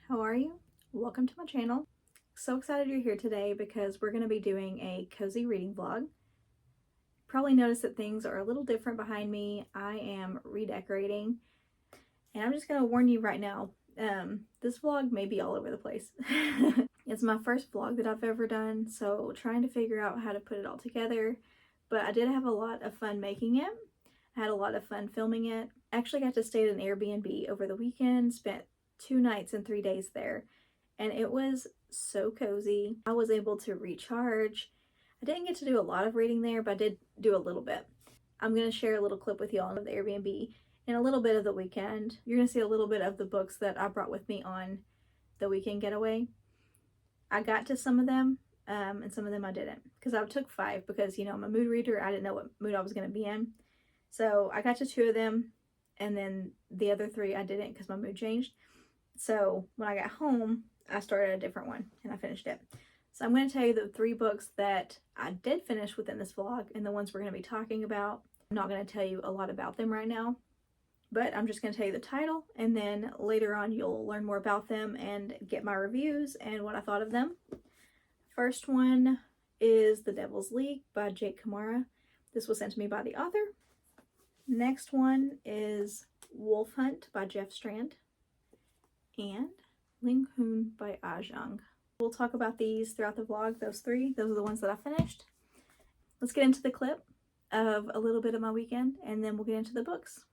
how are you? Welcome to my channel. So excited you're here today because we're going to be doing a cozy reading vlog. Probably noticed that things are a little different behind me. I am redecorating, and I'm just going to warn you right now, this vlog may be all over the place. It's my first vlog that I've ever done, so trying to figure out how to put it all together, but I did have a lot of fun making it. I had a lot of fun filming it. I actually got to stay at an Airbnb over the weekend, spent 2 nights and 3 days there, and it was so cozy. I was able to recharge. I didn't get to do a lot of reading there, but I did do a little bit. I'm going to share a little clip with y'all of the Airbnb and a little bit of the weekend. You're going to see a little bit of the books that I brought with me on the weekend getaway. I got to some of them, and some of them I didn't, because I took 5 because, I'm a mood reader. I didn't know what mood I was going to be in. So I got to 2 of them, and then the other 3 I didn't because my mood changed. So when I got home, I started a different one and I finished it. So I'm going to tell you the 3 books that I did finish within this vlog and the ones we're going to be talking about. I'm not going to tell you a lot about them right now, but I'm just going to tell you the title, and then later on you'll learn more about them and get my reviews and what I thought of them. First one is The Devil's League by Camara. This was sent to me by the author. Next one is Wolf Hunt by Strand. And Linghun by Ai Jiang. We'll talk about these throughout the vlog, those 3. Those are the ones that I finished. Let's get into the clip of a little bit of my weekend, and then we'll get into the books.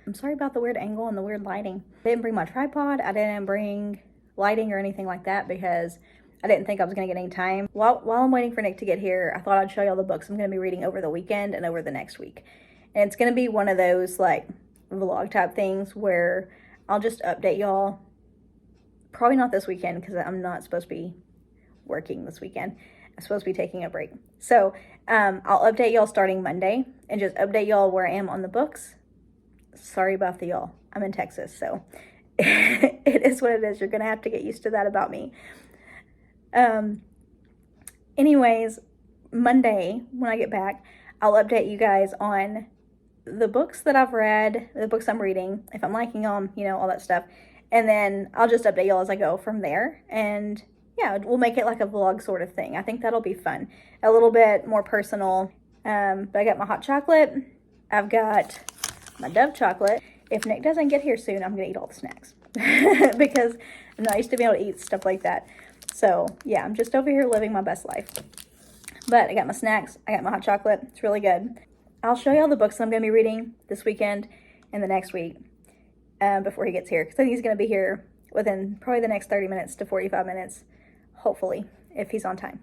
I'm sorry about the weird angle and the weird lighting. I didn't bring my tripod. I didn't bring lighting or anything like that because I didn't think I was going to get any time. While I'm waiting for Nick to get here, I thought I'd show y'all the books I'm going to be reading over the weekend and over the next week. And it's going to be one of those like vlog type things where I'll just update y'all. Probably not this weekend because I'm not supposed to be working this weekend. I'm supposed to be taking a break. So I'll update y'all starting Monday and just update y'all where I am on the books. Sorry about the y'all. I'm in Texas, so it is what it is. You're going to have to get used to that about me. Anyways, Monday, when I get back, I'll update you guys on the books that I've read, the books I'm reading, if I'm liking them, all that stuff. And then I'll just update y'all as I go from there. And yeah, we'll make it like a vlog sort of thing. I think that'll be fun. A little bit more personal. But I got my hot chocolate. I've got my Dove chocolate. If Nick doesn't get here soon, I'm gonna eat all the snacks because I'm not used to being able to eat stuff like that. So yeah, I'm just over here living my best life. But I got my snacks, I got my hot chocolate. It's really good. I'll show you all the books I'm gonna be reading this weekend and the next week before he gets here, because I think he's gonna be here within probably the next 30 minutes to 45 minutes, hopefully, if he's on time.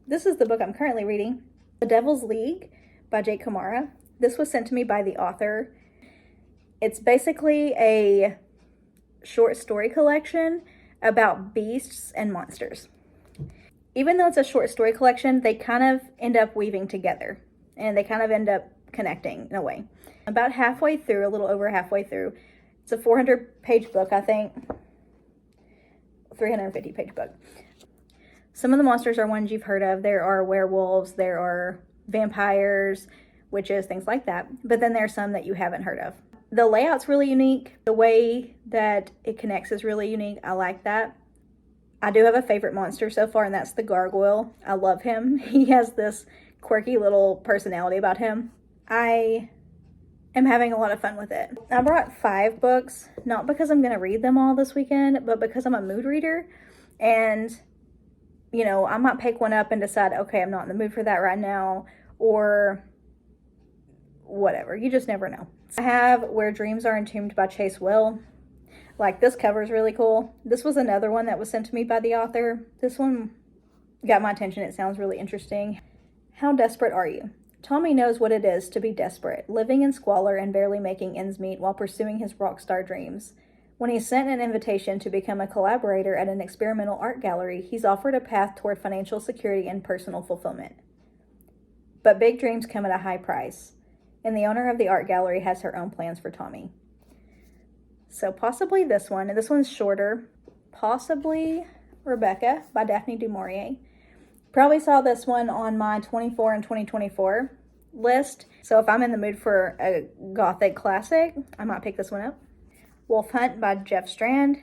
This is the book I'm currently reading, The Devil's League by Camara. This was sent to me by the author. It's basically a short story collection about beasts and monsters. Even though it's a short story collection, they kind of end up weaving together and they kind of end up connecting in a way. About halfway through, a little over halfway through, it's a 400-page book, I think. 350-page book. Some of the monsters are ones you've heard of. There are werewolves, there are vampires, witches, things like that. But then there's some that you haven't heard of. The layout's really unique. The way that it connects is really unique. I like that. I do have a favorite monster so far, and that's the gargoyle. I love him. He has this quirky little personality about him. I am having a lot of fun with it. I brought 5 books, not because I'm going to read them all this weekend, but because I'm a mood reader. And, you know, I might pick one up and decide, okay, I'm not in the mood for that right now, or whatever. You just never know. I have Where Dreams Are Entombed by Chase Will. Like, this cover is really cool. This was another one that was sent to me by the author. This one got my attention. It sounds really interesting. How desperate are you? Tommy knows what it is to be desperate, living in squalor and barely making ends meet while pursuing his rock star dreams. When he's sent an invitation to become a collaborator at an experimental art gallery, he's offered a path toward financial security and personal fulfillment. But big dreams come at a high price, and the owner of the art gallery has her own plans for Tommy. So possibly this one, and this one's shorter. Possibly Rebecca by Daphne du Maurier. Probably saw this one on my 24 and 2024 list. So if I'm in the mood for a gothic classic, I might pick this one up. Wolf Hunt by Jeff Strand.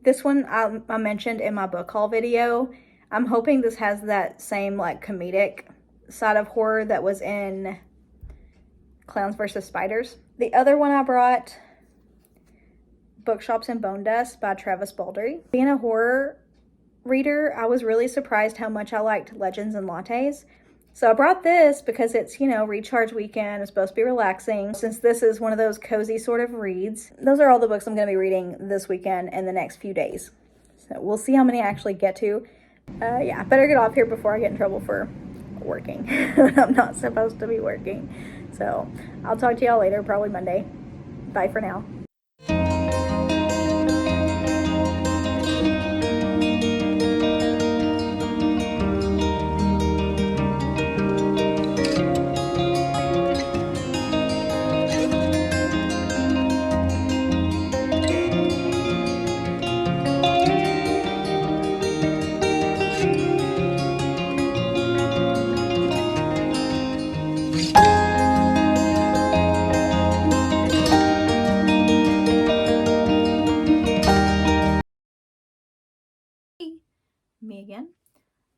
This one I mentioned in my book haul video. I'm hoping this has that same like comedic side of horror that was in Clowns vs. Spiders. The other one I brought, Bookshops and Bonedust by Travis Baldree. Being a horror reader, I was really surprised how much I liked Legends and Lattes. So I brought this because it's, you know, recharge weekend. It's supposed to be relaxing. Since this is one of those cozy sort of reads, those are all the books I'm going to be reading this weekend and the next few days. So we'll see how many I actually get to. Yeah, I better get off here before I get in trouble for working when I'm not supposed to be working. So I'll talk to y'all later, probably Monday. Bye for now. Me again.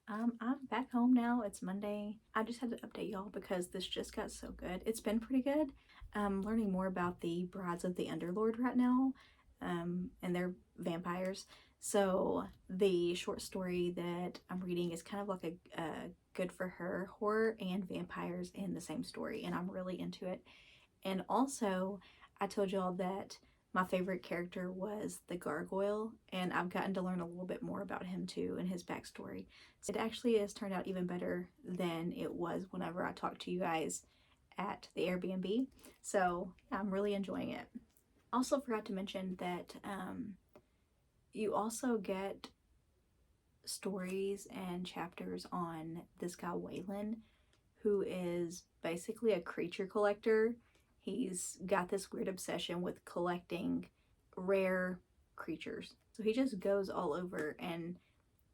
I'm back home now. It's Monday. I just had to update y'all because this just got so good. It's been pretty good. I'm learning more about the Brides of the Underlord right now, and they're vampires. So the short story that I'm reading is kind of like a good for her horror and vampires in the same story, and I'm really into it. And also, I told y'all that my favorite character was the gargoyle, and I've gotten to learn a little bit more about him too and his backstory. So it actually has turned out even better than it was whenever I talked to you guys at the Airbnb. So I'm really enjoying it. Also forgot to mention that you also get stories and chapters on this guy Waylon, who is basically a creature collector. He's got this weird obsession with collecting rare creatures. So he just goes all over and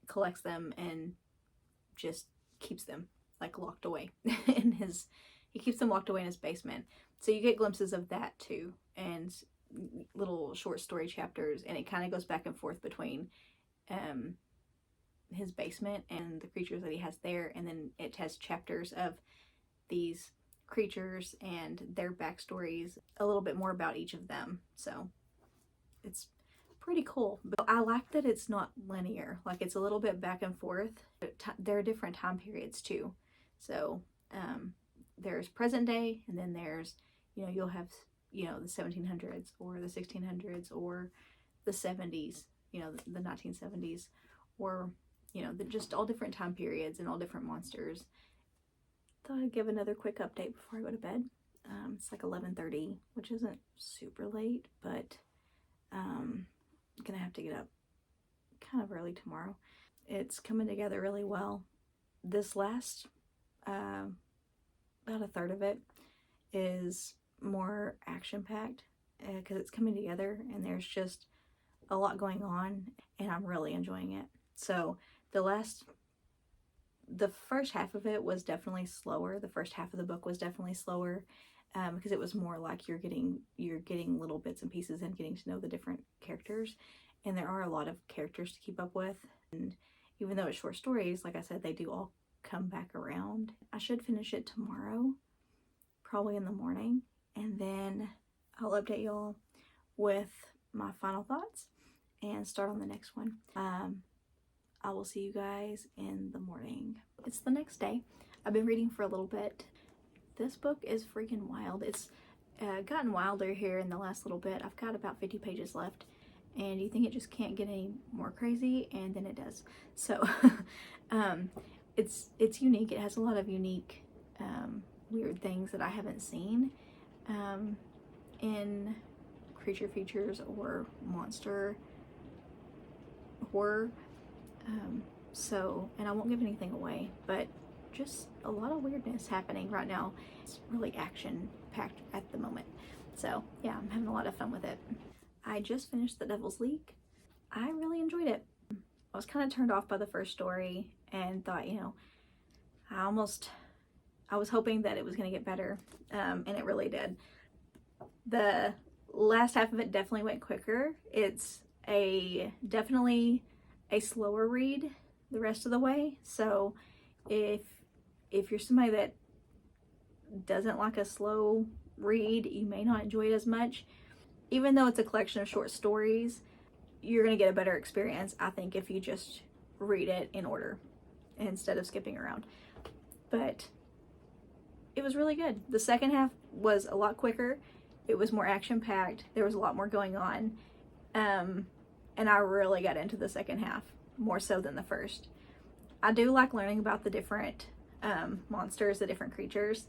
collects them and just keeps them like locked away in his, he keeps them locked away in his basement. So you get glimpses of that too, and little short story chapters, and it kind of goes back and forth between his basement and the creatures that he has there, and then it has chapters of these creatures and their backstories, a little bit more about each of them. So it's pretty cool. But I like that it's not linear, like it's a little bit back and forth. There are different time periods too. So there's present day, and then there's, you know, you'll have, you know, the 1700s or the 1600s or the 70s, you know, the 1970s, or, you know, just all different time periods and all different monsters. Thought I'd give another quick update before I go to bed. It's like 11:30, which isn't super late, but I'm gonna have to get up kind of early tomorrow. It's coming together really well. This last about a third of it is more action-packed because it's coming together and there's just a lot going on, and I'm really enjoying it. So the last the first half of it was definitely slower. The first half of the book was definitely slower, because it was more like you're getting little bits and pieces and getting to know the different characters, and there are a lot of characters to keep up with. And even though it's short stories, like I said, they do all come back around. I should finish it tomorrow, probably in the morning, and then I'll update y'all with my final thoughts and start on the next one. I will see you guys in the morning. It's the next day. I've been reading for a little bit. This book is freaking wild. It's gotten wilder here in the last little bit. I've got about 50 pages left, and you think it just can't get any more crazy, and then it does. So it's unique. It has a lot of unique weird things that I haven't seen in creature features or monster horror. And I won't give anything away, but just a lot of weirdness happening right now. It's really action-packed at the moment. So yeah, I'm having a lot of fun with it. I just finished The Devil's Leak. I really enjoyed it. I was kind of turned off by the first story and thought, you know, I was hoping that it was going to get better, and it really did. The last half of it definitely went quicker. It's definitely a slower read the rest of the way. So if you're somebody that doesn't like a slow read, you may not enjoy it as much. Even though it's a collection of short stories, you're going to get a better experience, I think, if you just read it in order instead of skipping around. But it was really good. The second half was a lot quicker. It was more action-packed. There was a lot more going on. And I really got into the second half, more so than the first. I do like learning about the different monsters, the different creatures.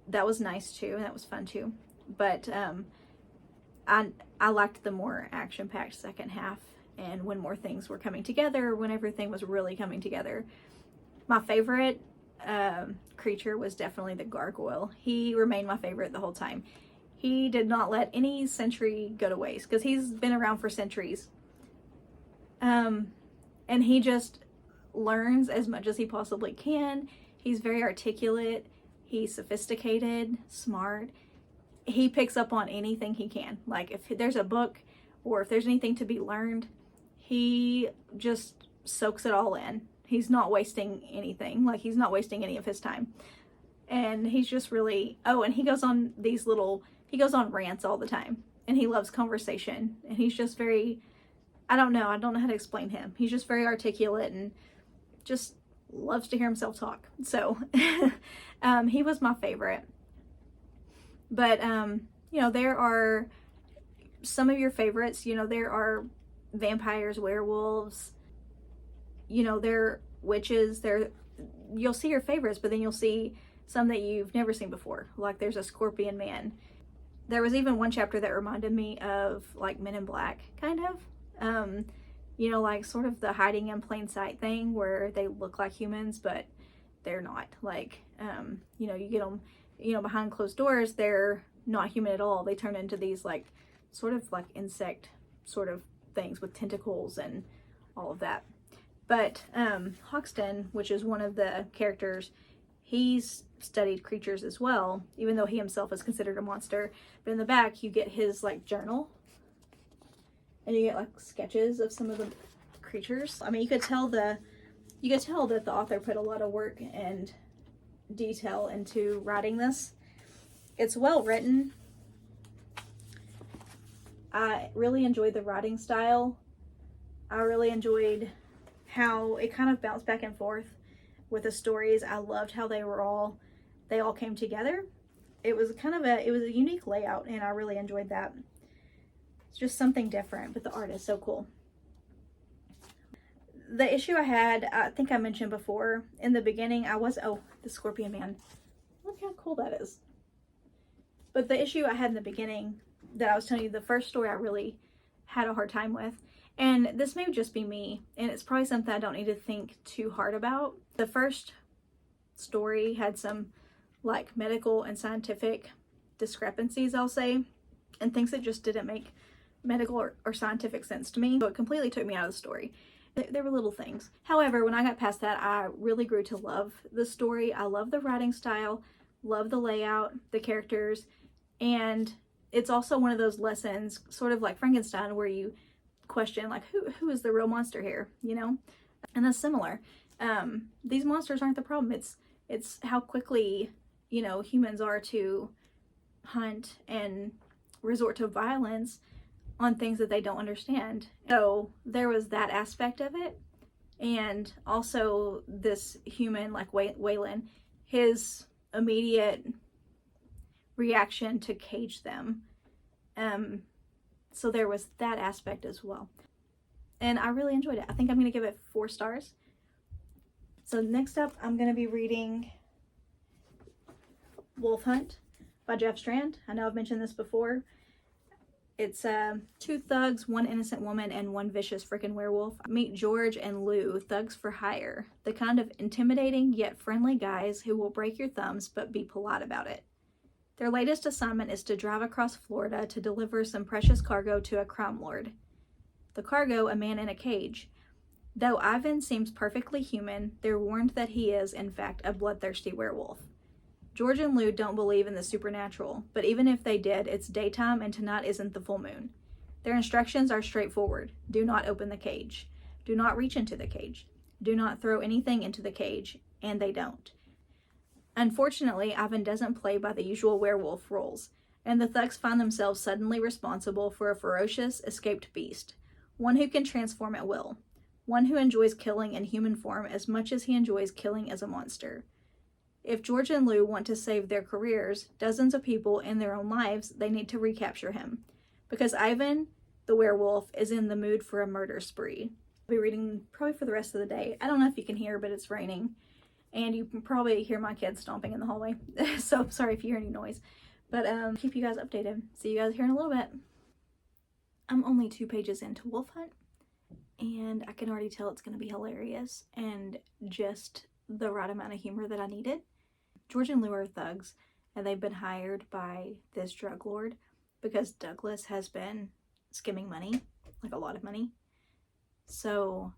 That was nice too, and that was fun too. But I liked the more action-packed second half, and when more things were coming together, when everything was really coming together. My favorite creature was definitely the gargoyle. He remained my favorite the whole time. He did not let any century go to waste, because he's been around for centuries. And he just learns as much as he possibly can. He's very articulate. He's sophisticated, smart. He picks up on anything he can. Like if there's a book or if there's anything to be learned, he just soaks it all in. He's not wasting anything. Like he's not wasting any of his time. And he's just really, and he goes on rants all the time. And he loves conversation. And he's just very, I don't know how to explain him. He's just very articulate and just loves to hear himself talk. So he was my favorite. But you know, there are some of your favorites. You know, there are vampires, werewolves, you know, they're witches. You'll see your favorites, but then you'll see some that you've never seen before. Like there's a scorpion man. There was even one chapter that reminded me of like Men in Black, kind of. You know, like sort of the hiding in plain sight thing where they look like humans, but they're not. Like, you know, you get them, you know, behind closed doors, they're not human at all. They turn into these like, sort of like insect sort of things with tentacles and all of that. But Hoxton, which is one of the characters, he's studied creatures as well, even though he himself is considered a monster. But in the back, you get his like journal. And you get like sketches of some of the creatures. I mean, you could tell that the author put a lot of work and detail into writing this. It's well written. I really enjoyed the writing style. I really enjoyed how it kind of bounced back and forth with the stories. I loved how they all came together. It was a unique layout, and I really enjoyed that. It's just something different, but the art is so cool. The issue I had, I think I mentioned before, in the beginning, the Scorpion Man. Look how cool that is. But the issue I had in the beginning, that I was telling you, the first story I really had a hard time with, and this may just be me, and it's probably something I don't need to think too hard about. The first story had some, like, medical and scientific discrepancies, I'll say, and things that just didn't make medical or scientific sense to me. So it completely took me out of the story. There were little things. However, when I got past that, I really grew to love the story. I love the writing style, love the layout, the characters, and it's also one of those lessons, sort of like Frankenstein, where you question, like, who is the real monster here, you know? And that's similar. These monsters aren't the problem. It's how quickly, you know, humans are to hunt and resort to violence on things that they don't understand. So there was that aspect of it. And also this human, like Waylon, his immediate reaction to cage them. So there was that aspect as well. And I really enjoyed it. I think I'm going to give it 4 stars. So next up, I'm going to be reading Wolf Hunt by Jeff Strand. I know I've mentioned this before. It's 2 thugs, 1 innocent woman, and 1 vicious frickin' werewolf. Meet George and Lou, thugs for hire. The kind of intimidating yet friendly guys who will break your thumbs but be polite about it. Their latest assignment is to drive across Florida to deliver some precious cargo to a crime lord. The cargo, a man in a cage. Though Ivan seems perfectly human, they're warned that he is, in fact, a bloodthirsty werewolf. George and Lou don't believe in the supernatural, but even if they did, it's daytime and tonight isn't the full moon. Their instructions are straightforward. Do not open the cage. Do not reach into the cage. Do not throw anything into the cage, and they don't. Unfortunately, Ivan doesn't play by the usual werewolf rules, and the thugs find themselves suddenly responsible for a ferocious, escaped beast, one who can transform at will, one who enjoys killing in human form as much as he enjoys killing as a monster. If George and Lou want to save their careers, dozens of people, in their own lives, they need to recapture him. Because Ivan, the werewolf, is in the mood for a murder spree. I'll be reading probably for the rest of the day. I don't know if you can hear, but it's raining. And you can probably hear my kids stomping in the hallway. So sorry if you hear any noise. But keep you guys updated. See you guys here in a little bit. I'm only 2 pages into Wolf Hunt. And I can already tell it's going to be hilarious. And just the right amount of humor that I needed. George and Lou are thugs, and they've been hired by this drug lord because Douglas has been skimming money, like a lot of money. So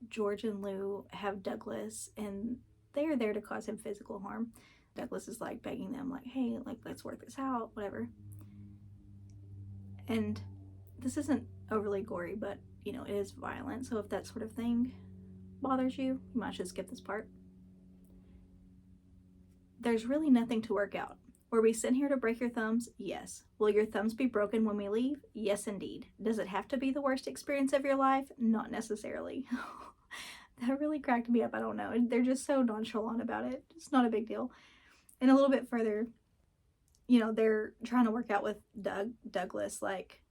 George and Lou have Douglas, and they are there to cause him physical harm. Douglas is like begging them, like, hey, like, let's work this out, whatever. And this isn't overly gory, but you know, it is violent, so if that sort of thing bothers you, you might should skip this part. There's really nothing to work out. Were we sent here to break your thumbs? Yes. Will your thumbs be broken when we leave? Yes, indeed. Does it have to be the worst experience of your life? Not necessarily. That really cracked me up. I don't know. They're just so nonchalant about it. It's not a big deal. And a little bit further, you know, they're trying to work out with Douglas, like,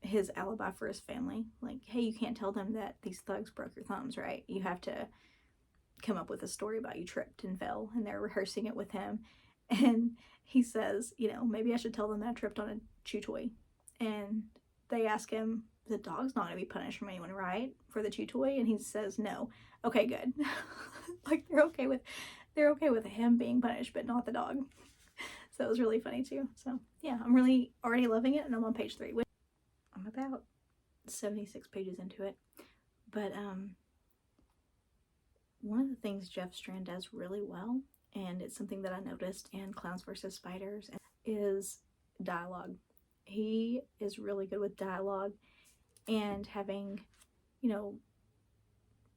his alibi for his family. Like, hey, you can't tell them that these thugs broke your thumbs, right? You have to come up with a story about you tripped and fell, and they're rehearsing it with him. And he says, you know, maybe I should tell them that I tripped on a chew toy. And they ask him, the dog's not going to be punished from anyone, right? For the chew toy? And he says, no. Okay, good. Like, they're okay with him being punished, but not the dog. So it was really funny too. So yeah, I'm really already loving it, and I'm on page 3. I'm about 76 pages into it. But one of the things Jeff Strand does really well, and it's something that I noticed in Clowns vs. Spiders, is dialogue. He is really good with dialogue and having, you know,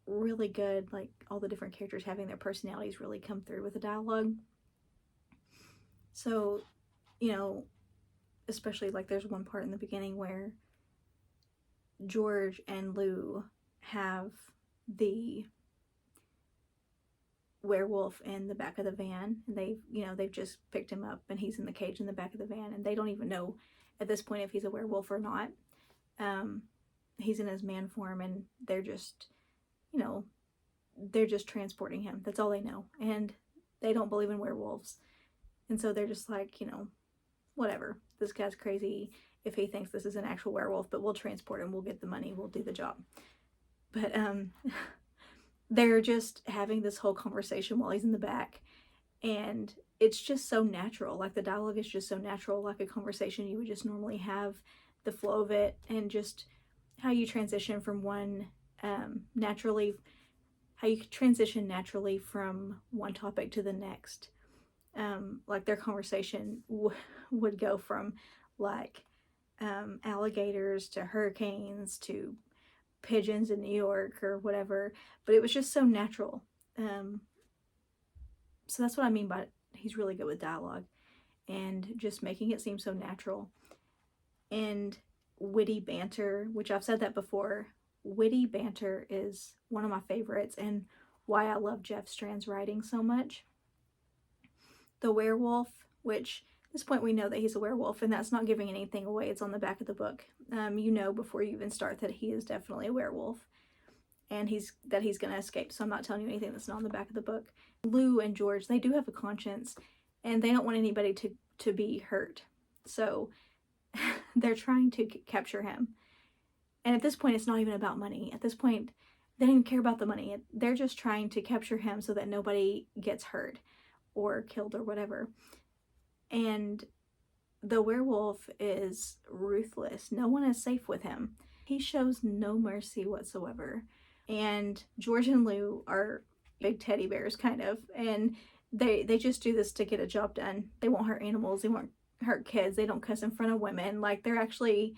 really good, like, all the different characters having their personalities really come through with the dialogue. So, you know, especially, like, there's one part in the beginning where George and Lou have the werewolf in the back of the van. They've just picked him up, and he's in the cage in the back of the van, and they don't even know at this point if he's a werewolf or not. He's in his man form, and they're just, you know, they're just transporting him. That's all they know, and they don't believe in werewolves, and so they're just like, you know, whatever, this guy's crazy if he thinks this is an actual werewolf, but we'll transport him, we'll get the money, we'll do the job. But they're just having this whole conversation while he's in the back, and it's just so natural. Like, the dialogue is just so natural, like a conversation you would just normally have, the flow of it, and just how you transition from one naturally, how you transition naturally from one topic to the next. Like their conversation would go from like alligators to hurricanes to pigeons in New York or whatever, but it was just so natural. So that's what I mean by he's really good with dialogue and just making it seem so natural. And witty banter, which I've said that before, witty banter is one of my favorites and why I love Jeff Strand's writing so much. The werewolf, which at this point we know that he's a werewolf, and that's not giving anything away. It's on the back of the book. You know before you even start that he is definitely a werewolf, and he's going to escape, so I'm not telling you anything that's not on the back of the book. Lou and George, they do have a conscience, and they don't want anybody to be hurt, so they're trying to capture him. And at this point, it's not even about money. At this point, they don't even care about the money. They're just trying to capture him so that nobody gets hurt or killed or whatever. And the werewolf is ruthless. No one is safe with him. He shows no mercy whatsoever. And George and Lou are big teddy bears, kind of. And they just do this to get a job done. They won't hurt animals. They won't hurt kids. They don't cuss in front of women. Like, they're actually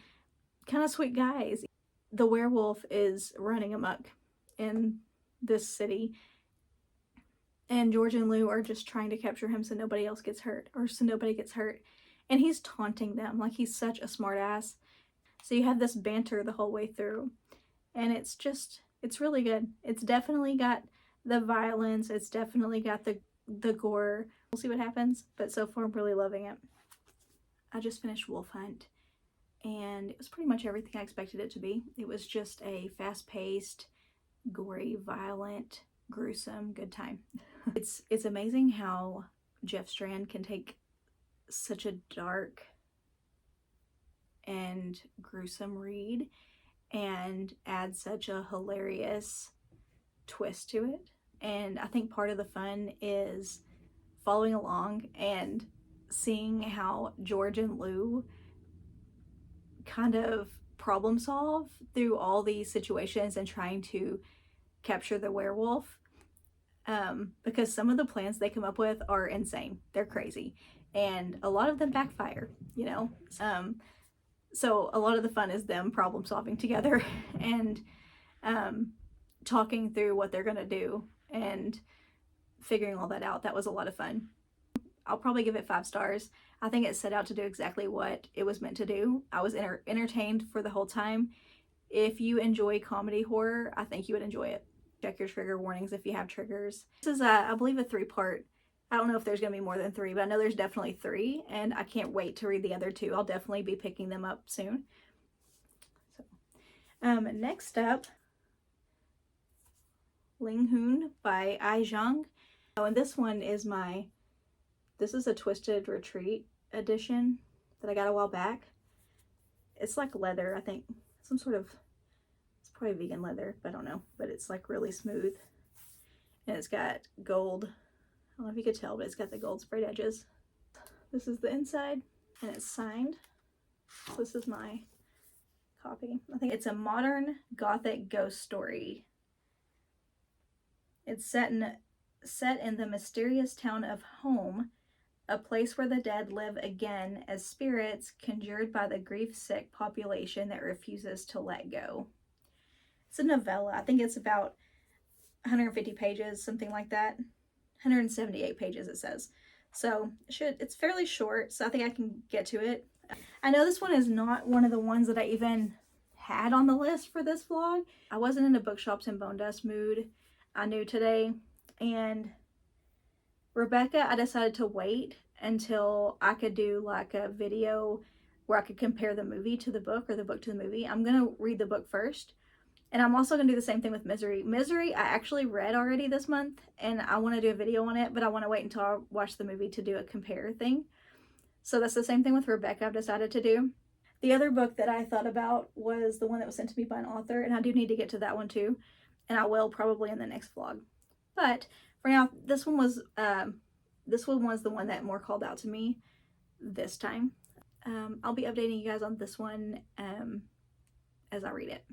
kind of sweet guys. The werewolf is running amok in this city. And George and Lou are just trying to capture him so nobody else gets hurt, or so nobody gets hurt. And he's taunting them like he's such a smart ass. So you have this banter the whole way through. And it's really good. It's definitely got the violence. It's definitely got the gore. We'll see what happens. But so far I'm really loving it. I just finished Wolf Hunt. And it was pretty much everything I expected it to be. It was just a fast-paced, gory, violent, gruesome, good time. It's amazing how Jeff Strand can take such a dark and gruesome read and add such a hilarious twist to it. And I think part of the fun is following along and seeing how George and Lou kind of problem solve through all these situations and trying to capture the werewolf. Because some of the plans they come up with are insane. They're crazy. And a lot of them backfire, you know? So a lot of the fun is them problem solving together and talking through what they're gonna do and figuring all that out. That was a lot of fun. I'll probably give it 5 stars. I think it set out to do exactly what it was meant to do. I was entertained for the whole time. If you enjoy comedy horror, I think you would enjoy it. Check your trigger warnings if you have triggers. This is, I believe, a 3-part. I don't know if there's going to be more than 3, but I know there's definitely 3, and I can't wait to read the other 2. I'll definitely be picking them up soon. So, next up, Linghun by Ai Jiang. Oh, and this one is this is a Twisted Retreat edition that I got a while back. It's like leather, I think. Some sort of, it's probably vegan leather, I don't know. But it's like really smooth. And it's got gold, I don't know if you could tell, but it's got the gold sprayed edges. This is the inside, and it's signed. So this is my copy. I think it's a modern gothic ghost story. It's set in the mysterious town of Home, a place where the dead live again as spirits conjured by the grief-sick population that refuses to let go. It's a novella. I think it's about 150 pages, something like that. 178 pages, it says. So it's fairly short, so I think I can get to it. I know this one is not one of the ones that I even had on the list for this vlog. I wasn't in a Bookshops and Bonedust mood, I knew today, and Rebecca, I decided to wait until I could do like a video where I could compare the movie to the book or the book to the movie. I'm going to read the book first. And I'm also going to do the same thing with Misery. Misery, I actually read already this month, and I want to do a video on it, but I want to wait until I watch the movie to do a compare thing. So that's the same thing with Rebecca I've decided to do. The other book that I thought about was the one that was sent to me by an author, and I do need to get to that one too. And I will probably in the next vlog. But for now, this one was the one that more called out to me this time. I'll be updating you guys on this one as I read it.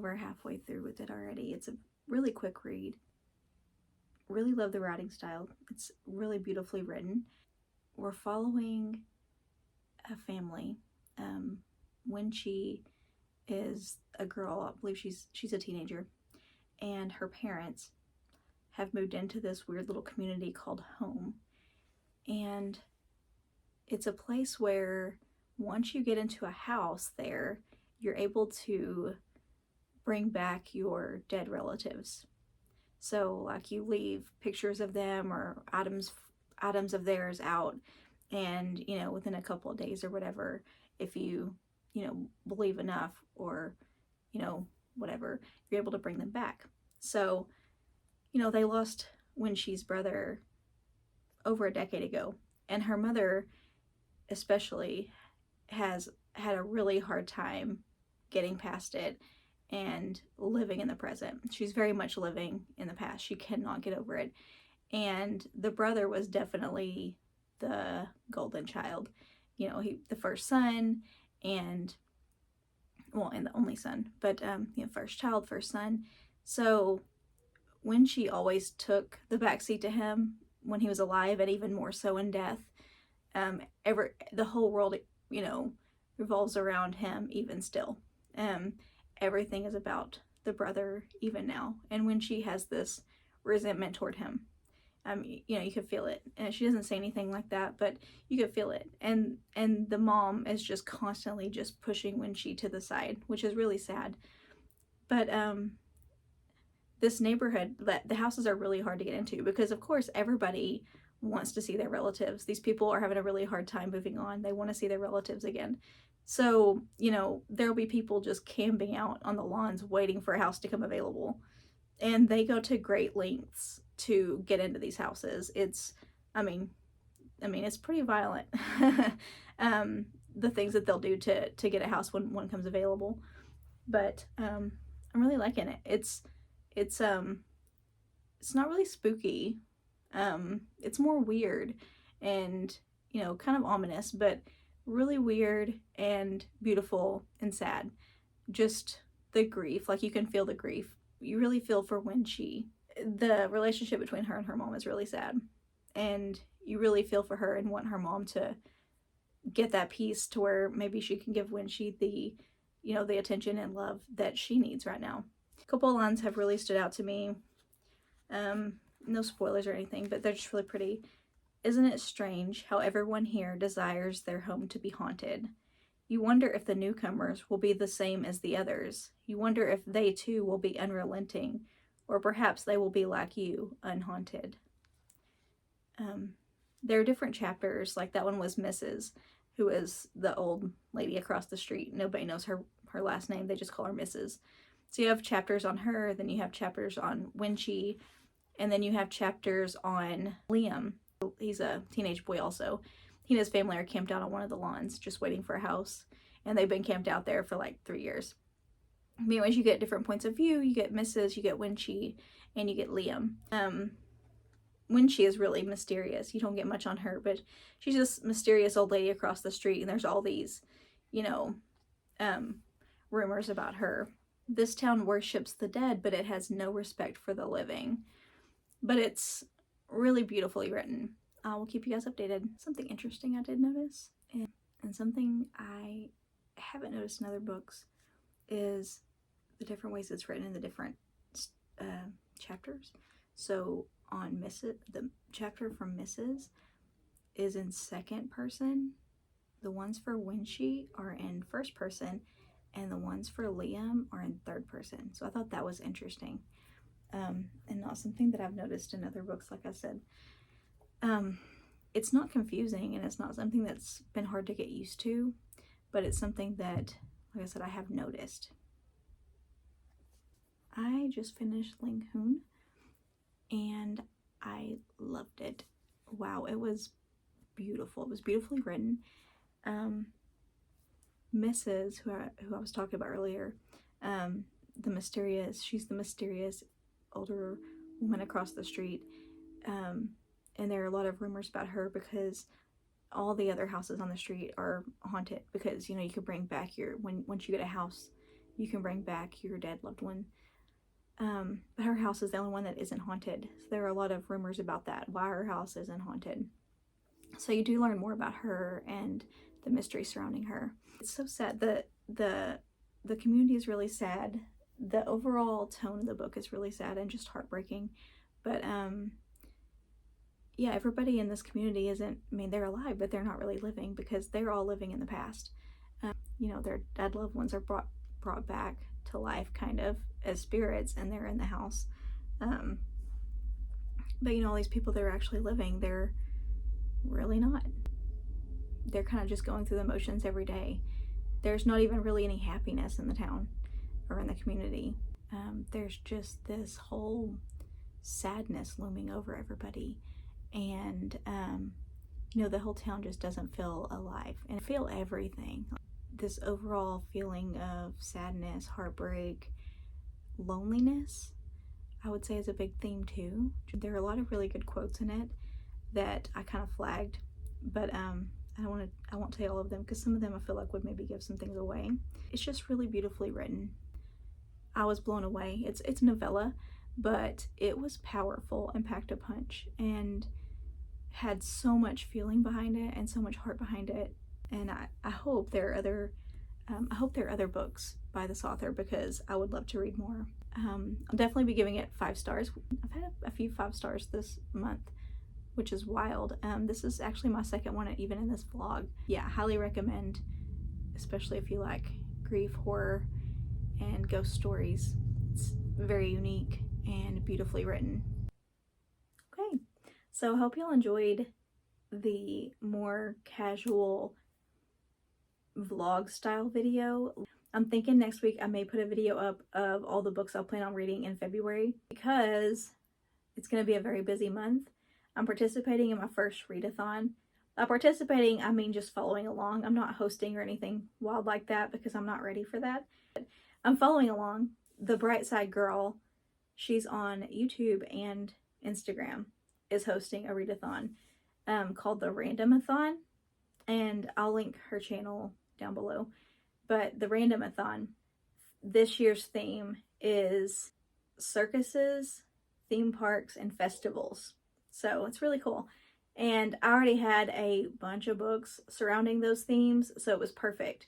over halfway through with it already. It's a really quick read. Really love the writing style. It's really beautifully written. We're following a family. When she is a girl, I believe she's a teenager, and her parents have moved into this weird little community called home. And it's a place where once you get into a house there, you're able to bring back your dead relatives. So like you leave pictures of them or items of theirs out, and within a couple of days or whatever, if you believe enough, or whatever, you're able to bring them back. So they lost Wenxi's brother over a decade ago, and her mother especially has had a really hard time getting past it and living in the present. She's very much living in the past. She cannot get over it. And the brother was definitely the golden child. The first son, and the only son, but first child, first son. So when she always took the backseat to him when he was alive, and even more so in death, the whole world, revolves around him even still. Everything is about the brother even now. And when she has this resentment toward him, you could feel it. And she doesn't say anything like that, but you could feel it. And the mom is just constantly just pushing Wenxi to the side, which is really sad. But this neighborhood, the houses are really hard to get into because, of course, everybody wants to see their relatives. These people are having a really hard time moving on. They want to see their relatives again. So, there'll be people just camping out on the lawns waiting for a house to come available. And they go to great lengths to get into these houses. It's pretty violent. The things that they'll do to get a house when one comes available. But I'm really liking it. It's not really spooky. It's more weird and, kind of ominous, but really weird and beautiful and sad. Just the grief, like you can feel the grief. You really feel for Wenxi. The relationship between her and her mom is really sad. And you really feel for her and want her mom to get that peace to where maybe she can give Wenxi the, the attention and love that she needs right now. A couple of lines have really stood out to me. No spoilers or anything, but they're just really pretty. Isn't it strange how everyone here desires their home to be haunted? You wonder if the newcomers will be the same as the others. You wonder if they too will be unrelenting, or perhaps they will be like you, unhaunted. There are different chapters, like that one was Mrs., who is the old lady across the street. Nobody knows her last name, they just call her Mrs. So you have chapters on her, then you have chapters on Wenxi, and then you have chapters on Liam. He's a teenage boy also. He and his family are camped out on one of the lawns, just waiting for a house. And they've been camped out there for like 3 years. Anyways, you get different points of view. You get Mrs., you get Wenxi, and you get Liam. Wenxi is really mysterious. You don't get much on her, but she's just mysterious old lady across the street. And there's all these, rumors about her. This town worships the dead, but it has no respect for the living. But it's really beautifully written. I will keep you guys updated. Something interesting I did notice, and something I haven't noticed in other books, is the different ways it's written in the different chapters. So on Mrs., the chapter from Mrs. is in second person. The ones for Wenxi are in first person, and the ones for Liam are in third person. So I thought that was interesting. And not something that I've noticed in other books, like I said. It's not confusing, and it's not something that's been hard to get used to, but it's something that, like I said, I have noticed. I just finished Linghun, and I loved it. Wow, it was beautiful. It was beautifully written. Mrs., who I was talking about earlier, she's the mysterious older woman across the street, and there are a lot of rumors about her because all the other houses on the street are haunted, because you could bring back once you get a house, you can bring back your dead loved one. But her house is the only one that isn't haunted. So there are a lot of rumors about that, why her house isn't haunted. So you do learn more about her and the mystery surrounding her. It's so sad. The community is really sad. The overall tone of the book is really sad and just heartbreaking. But yeah, everybody in this community isn't, I mean, they're alive, but they're not really living because they're all living in the past. You know, their dead loved ones are brought back to life kind of as spirits, and they're in the house. But you know, all these people that are actually living, they're really not. They're kind of just going through the motions every day. There's not even really any happiness in the town or in the community. There's just this whole sadness looming over everybody. And, you know, the whole town just doesn't feel alive and feel everything. This overall feeling of sadness, heartbreak, loneliness, I would say is a big theme too. There are a lot of really good quotes in it that I kind of flagged, but I won't tell you all of them because some of them I feel like would maybe give some things away. It's just really beautifully written. I was blown away. It's novella, but it was powerful and packed a punch and had so much feeling behind it and so much heart behind it. And I hope there are other books by this author because I would love to read more. I'll definitely be giving it 5 stars. I've had a few 5 stars this month, which is wild. This is actually my second one even in this vlog. Yeah, I highly recommend, especially if you like grief, horror, and ghost stories. It's very unique and beautifully written. Okay, so I hope y'all enjoyed the more casual vlog style video. I'm thinking next week I may put a video up of all the books I'll plan on reading in February because it's going to be a very busy month. I'm participating in my first readathon. By participating, I mean just following along. I'm not hosting or anything wild like that because I'm not ready for that. But I'm following along. The Bright Side Girl, she's on YouTube and Instagram, is hosting a readathon called the Randomathon, and I'll link her channel down below. But the Randomathon, this year's theme is circuses, theme parks, and festivals. So it's really cool. And I already had a bunch of books surrounding those themes, so it was perfect.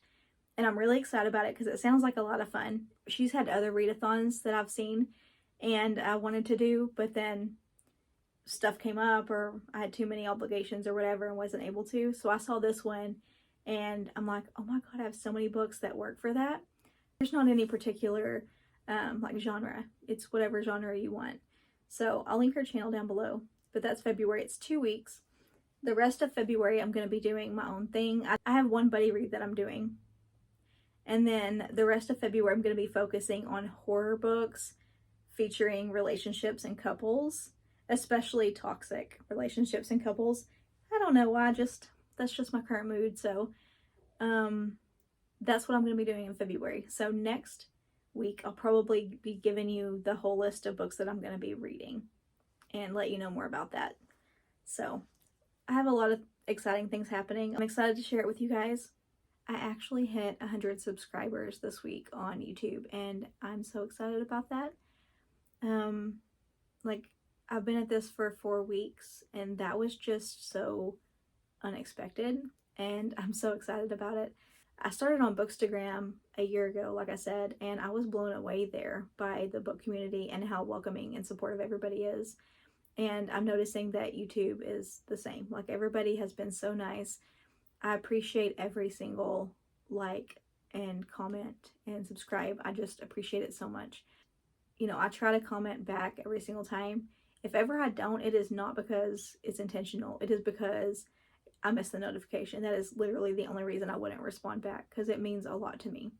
And I'm really excited about it because it sounds like a lot of fun. She's had other readathons that I've seen and I wanted to do, but then stuff came up or I had too many obligations or whatever and wasn't able to. So I saw this one and I'm like, oh my god, I have so many books that work for that. There's not any particular like genre. It's whatever genre you want. So I'll link her channel down below. But that's February. It's 2 weeks. The rest of February I'm going to be doing my own thing. I have one buddy read that I'm doing. And then the rest of February I'm going to be focusing on horror books featuring relationships and couples, especially toxic relationships and couples. I don't know why, that's just my current mood. So that's what I'm going to be doing in February. So next week I'll probably be giving you the whole list of books that I'm going to be reading and let you know more about that. So I have a lot of exciting things happening. I'm excited to share it with you guys. I actually hit 100 subscribers this week on YouTube and I'm so excited about that. Like, I've been at this for 4 weeks and that was just so unexpected and I'm so excited about it. I started on Bookstagram a year ago, like I said, and I was blown away there by the book community and how welcoming and supportive everybody is. And I'm noticing that YouTube is the same. Like, everybody has been so nice. I appreciate every single like and comment and subscribe. I just appreciate it so much. You know, I try to comment back every single time. If ever I don't, it is not because it's intentional. It is because I missed the notification. That is literally the only reason I wouldn't respond back because it means a lot to me.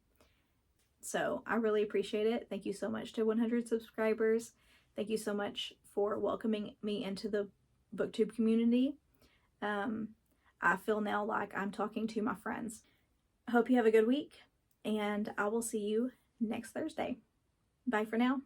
So I really appreciate it. Thank you so much to 100 subscribers. Thank you so much for welcoming me into the booktube community. I feel now like I'm talking to my friends. I hope you have a good week and I will see you next Thursday. Bye for now.